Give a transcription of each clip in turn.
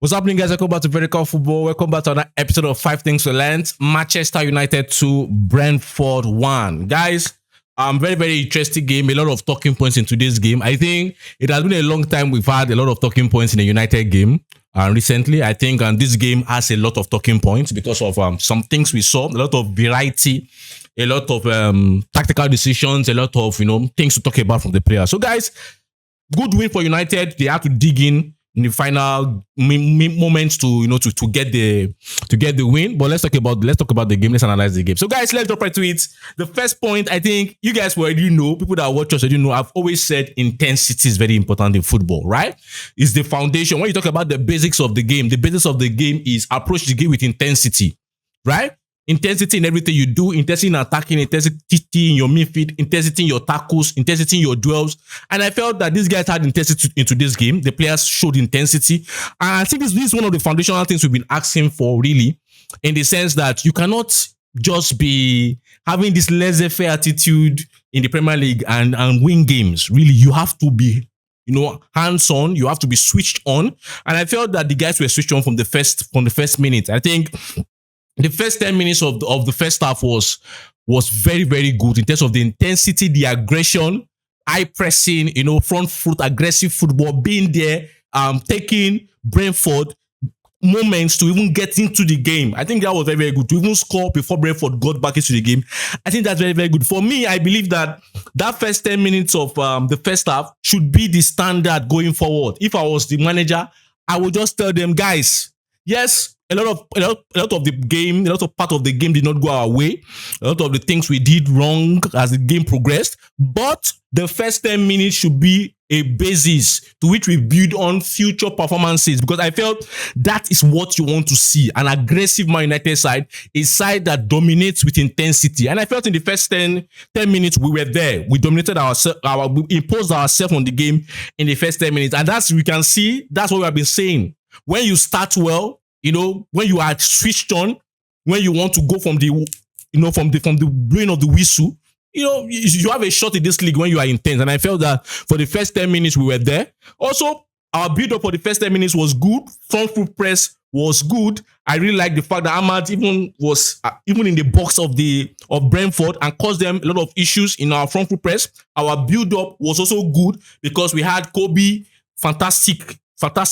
What's happening, guys? Welcome back to Vertical Football. Welcome back to another episode of 5 Things to Learn. Manchester United 2, Brentford 1. Guys, very, very interesting game. A lot of talking points in today's game. I think it has been a long time we've had a lot of talking points in a United game. Recently, I think this game has a lot of talking points because of some things we saw, a lot of variety, a lot of tactical decisions, a lot of things to talk about from the players. So, guys, good win for United. They have to dig in the final moments to get the win. But let's talk about the game. Let's analyze the game. So, guys, let's jump right to it. The first point, I think you guys already know, people that watch us already know, I've always said intensity is very important in football, right? It's the foundation. When you talk about the basics of the game, the basis of the game is approach the game with intensity, right? Intensity in everything you do, intensity in attacking, intensity in your midfield, intensity in your tackles, intensity in your duels. And I felt that these guys had intensity into this game. The players showed intensity. And I think this is one of the foundational things we've been asking for, really, in the sense that you cannot just be having this laissez-faire attitude in the Premier League and win games. Really, you have to be hands-on. You have to be switched on. And I felt that the guys were switched on from the first minute. I think the first 10 minutes of the first half was very, very good in terms of the intensity, the aggression, high pressing, front foot, aggressive football, being there, taking Brentford moments to even get into the game. I think that was very, very good. To even score before Brentford got back into the game, I think that's very, very good. For me, I believe that first 10 minutes of the first half should be the standard going forward. If I was the manager, I would just tell them, guys, yes, a lot of the game, a lot of part of the game did not go our way. A lot of the things we did wrong as the game progressed. But the first 10 minutes should be a basis to which we build on future performances, because I felt that is what you want to see. An aggressive Man United side, a side that dominates with intensity. And I felt in the first 10 minutes we were there. We dominated we imposed ourselves on the game in the first 10 minutes. And we can see, that's what we have been saying. When you start well, when you are switched on, when you want to go from the blowing of the whistle, you have a shot in this league when you are intense. And I felt that for the first 10 minutes we were there. Also, our build-up for the first 10 minutes was good. Front foot press was good. I really like the fact that Ahmad was in the box of Brentford and caused them a lot of issues in our front foot press. Our build-up was also good because we had Kobe, fantastic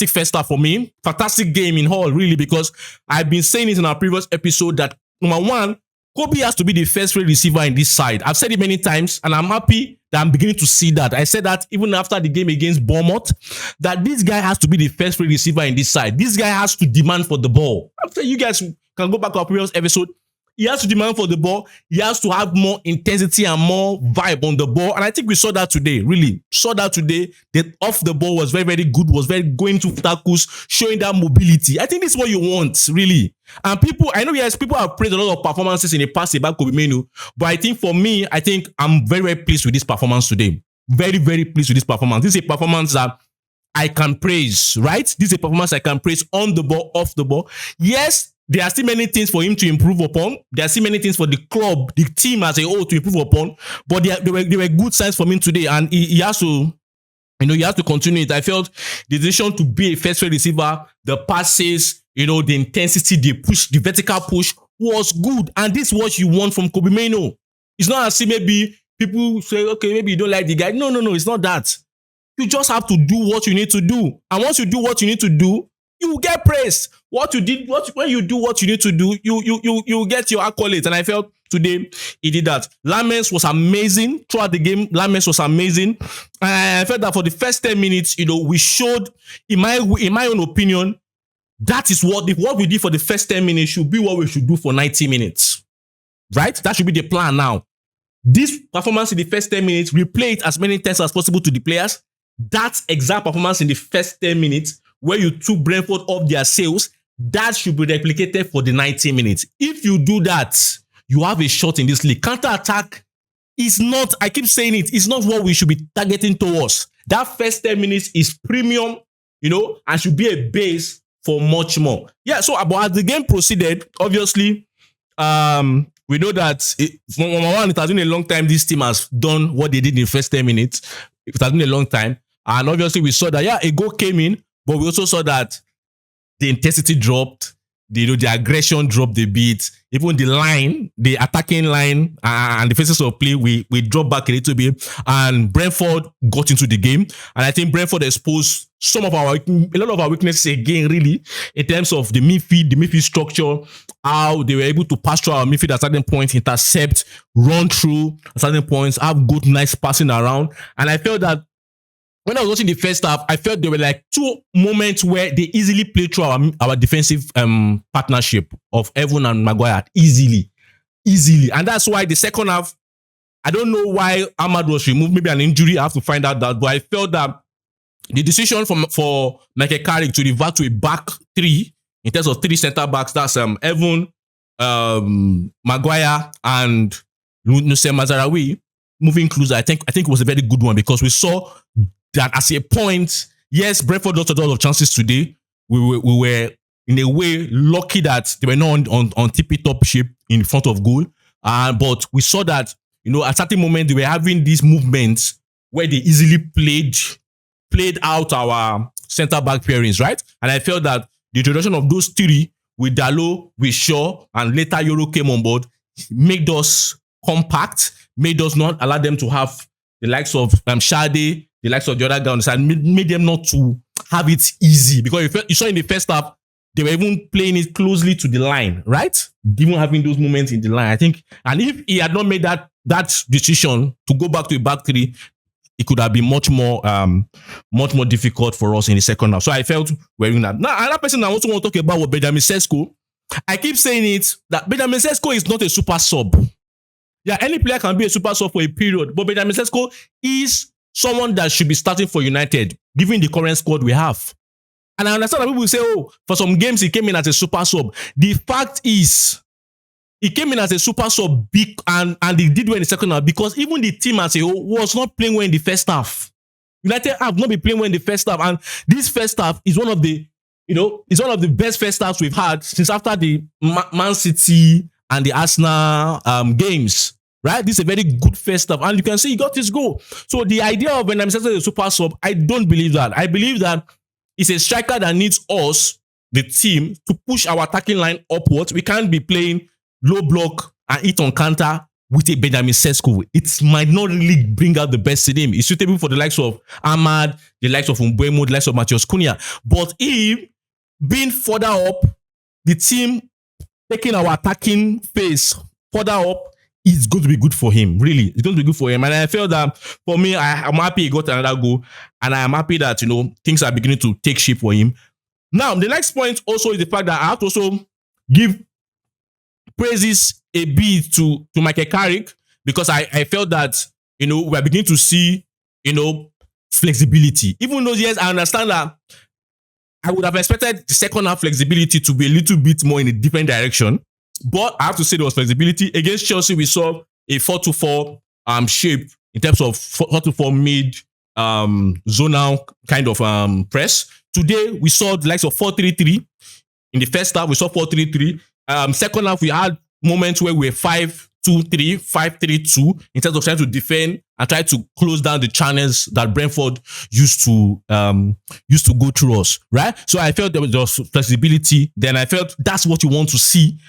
first half for me. Fantastic game in whole, really, because I've been saying it in our previous episode that, number one, Kobe has to be the first rate receiver in this side. I've said it many times, and I'm happy that I'm beginning to see that. I said that even after the game against Bournemouth, that this guy has to be the first rate receiver in this side. This guy has to demand for the ball. I'm saying you guys can go back to our previous episode. He has to demand for the ball. He has to have more intensity and more vibe on the ball. And I think we saw that today, really. Saw that today. The off the ball was very, very good, was very going to tackles, showing that mobility. I think this is what you want, really. And I know, yes, people have praised a lot of performances in the past about Kobe Mainoo. But I think for me, I'm very, very pleased with this performance today. Very, very pleased with this performance. This is a performance that I can praise, right? This is a performance I can praise on the ball, off the ball. Yes, there are still many things for him to improve upon. There are still many things for the club, the team as a whole to improve upon. But there were good signs for him today, and he has to, he has to continue it. I felt the decision to be a first-rate receiver, the passes, the intensity, the push, the vertical push was good. And this is what you want from Kobe Mainoo. It's not as if maybe people say, okay, maybe you don't like the guy. No, it's not that. You just have to do what you need to do. And once you do what you need to do, you will get praised. When you do what you need to do, you get your accolades. And I felt today he did that. Lamens was amazing throughout the game. Lamens was amazing. And I felt that for the first 10 minutes, we showed, in my own opinion, that is what we did for the first 10 minutes should be what we should do for 90 minutes. Right? That should be the plan now. This performance in the first 10 minutes, replay it as many times as possible to the players. That exact performance in the first 10 minutes, where you took Brentford off their sails, that should be replicated for the 90 minutes. If you do that, you have a shot in this league. Counter-attack is not, I keep saying it's not what we should be targeting towards. That first 10 minutes is premium, and should be a base for much more. Yeah, so but as the game proceeded, obviously, we know that it has been a long time this team has done what they did in the first 10 minutes. It has been a long time. And obviously, we saw that, a goal came in, but we also saw that the intensity dropped, the aggression dropped a bit. Even the line, the attacking line, and the phases of play, we dropped back a little bit. And Brentford got into the game, and I think Brentford exposed a lot of our weaknesses again, really, in terms of the midfield structure, how they were able to pass through our midfield at certain points, intercept, run through at certain points, have good, nice passing around. And I felt that when I was watching the first half, I felt there were like two moments where they easily played through our defensive partnership of Evan and Maguire easily. And that's why the second half, I don't know why Ahmad was removed, maybe an injury, I have to find out that, but I felt that the decision for Michael Carrick to revert to a back three, in terms of three centre backs, that's Evan, Maguire, and Nusem Mazarawi, moving closer, I think it was a very good one, because we saw that at a point, yes, Brentford lost a lot of chances today. We were in a way lucky that they were not on tippy-top shape in front of goal. But we saw that, at certain moment, they were having these movements where they easily played out our centre-back pairings, right? And I felt that the introduction of those three, with Dalot, with Shaw, and later Euro came on board, made us compact, made us not allow them to have the likes of Shade, the likes of the other guy on the side, made them not to have it easy. Because you saw in the first half, they were even playing it closely to the line, right? Even having those moments in the line, I think. And if he had not made that decision to go back to a back three, it could have been much more difficult for us in the second half. So I felt we're in that. Now, another person I also want to talk about was Benjamin Šeško. I keep saying it, that Benjamin Šeško is not a super sub. Yeah, any player can be a super sub for a period, but Benjamin Šeško is someone that should be starting for United, given the current squad we have. And I understand that people will say, for some games he came in as a super sub. The fact is, he came in as a super sub big and he did well in the second half, because even the team as a whole was not playing well in the first half. United have not been playing well in the first half, and this first half is one of the, it's one of the best first halves we've had since after the Man City and the Arsenal games. Right? This is a very good first half. And you can see he got his goal. So the idea of Benjamin Šeško as a super sub, I don't believe that. I believe that it's a striker that needs us, the team, to push our attacking line upwards. We can't be playing low block and hit on counter with a Benjamin Šeško. It might not really bring out the best in him. It's suitable for the likes of Ahmad, the likes of Mbeumo, the likes of Mathias Cunha. But him being further up, the team taking our attacking phase further up, it's going to be good for him, really. It's going to be good for him. And I feel that, for me, I'm happy he got another goal. And I am happy that, things are beginning to take shape for him. Now, the next point also is the fact that I have to also give praises a bit to Michael Carrick, because I felt that, we're beginning to see, flexibility. Even though, yes, I understand that I would have expected the second half flexibility to be a little bit more in a different direction. But I have to say there was flexibility. Against Chelsea, we saw a 4-2-4 shape in terms of 4-2-4 mid zonal kind of press. Today, we saw the likes of 4-3-3. In the first half, we saw 4-3-3. Second half, we had moments where we were 5-2-3, 5-3-2 in terms of trying to defend and try to close down the channels that Brentford used to go through us, right? So I felt there was flexibility. Then I felt that's what you want to see.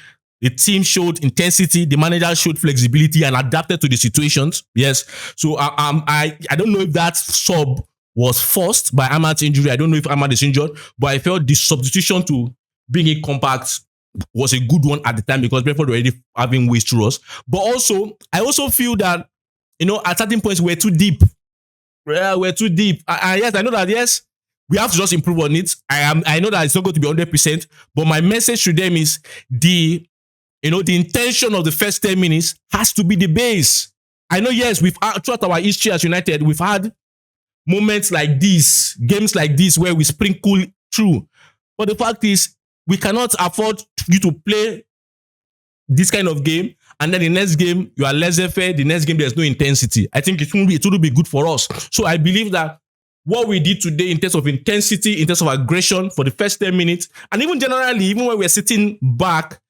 The team showed intensity. The manager showed flexibility and adapted to the situations. Yes. So I don't know if that sub was forced by Ahmad's injury. I don't know if Ahmad is injured, but I felt the substitution to bring it compact was a good one at the time, because Brentford were already having ways through us. But also, I also feel that, at certain points we're too deep. We're too deep. Yes, I know that. Yes, we have to just improve on it. I know that it's not going to be 100%, but my message to them is the intention of the first 10 minutes has to be the base. I know, yes, throughout our history as United, we've had moments like this, games like this, where we sprinkle through. But the fact is, we cannot afford you to play this kind of game, and then the next game, you are laissez-faire. The next game, there's no intensity. I think it wouldn't be good for us. So I believe that what we did today in terms of intensity, in terms of aggression for the first 10 minutes, and even generally, even when we're sitting back,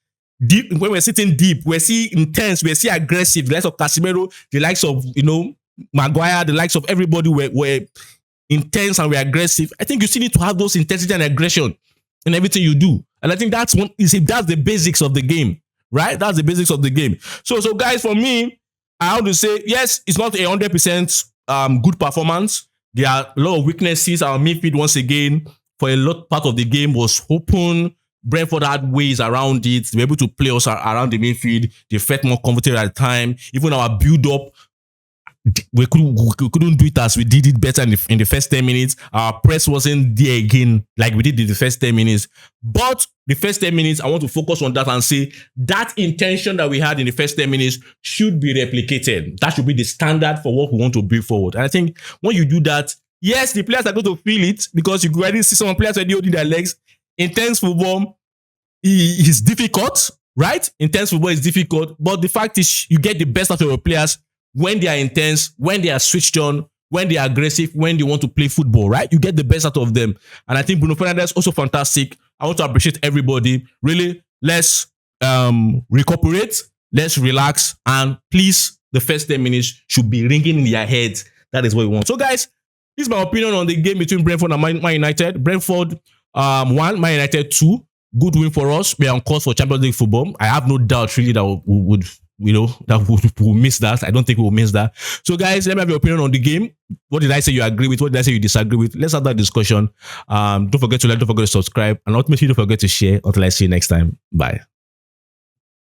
deep, when we're sitting deep, we're seeing intense, we're seeing aggressive. The likes of Casemiro, the likes of, Maguire, the likes of everybody were intense and we're aggressive. I think you still need to have those intensity and aggression in everything you do. And I think that's the basics of the game, right? That's the basics of the game. So guys, for me, I have to say, yes, it's not 100% good performance. There are a lot of weaknesses. Our midfield, once again, for a lot part of the game was open. Brentford had ways around it. They were able to play us around the midfield. They felt more comfortable at the time. Even our build-up, we couldn't do it as we did it better in the first 10 minutes. Our press wasn't there again like we did in the first 10 minutes. But the first 10 minutes, I want to focus on that and say that intention that we had in the first 10 minutes should be replicated. That should be the standard for what we want to bring forward. And I think when you do that, yes, the players are going to feel it because you already see some players already holding their legs. Intense football is difficult, right? Intense football is difficult. But the fact is you get the best out of your players when they are intense, when they are switched on, when they are aggressive, when they want to play football, right? You get the best out of them. And I think Bruno Fernandes also fantastic. I want to appreciate everybody. Really, let's recuperate, let's relax, and please, the first 10 minutes should be ringing in their heads. That is what we want. So, guys, this is my opinion on the game between Brentford and Man United. Brentford 1, Man United 2. Good win for us. We are on course for Champions League football. I have no doubt really that we would we'll miss that. I don't think we'll miss that. So, guys, let me have your opinion on the game. What did I say you agree with? What did I say you disagree with? Let's have that discussion. Don't forget to like, don't forget to subscribe, and ultimately don't forget to share. Until I see you next time. Bye.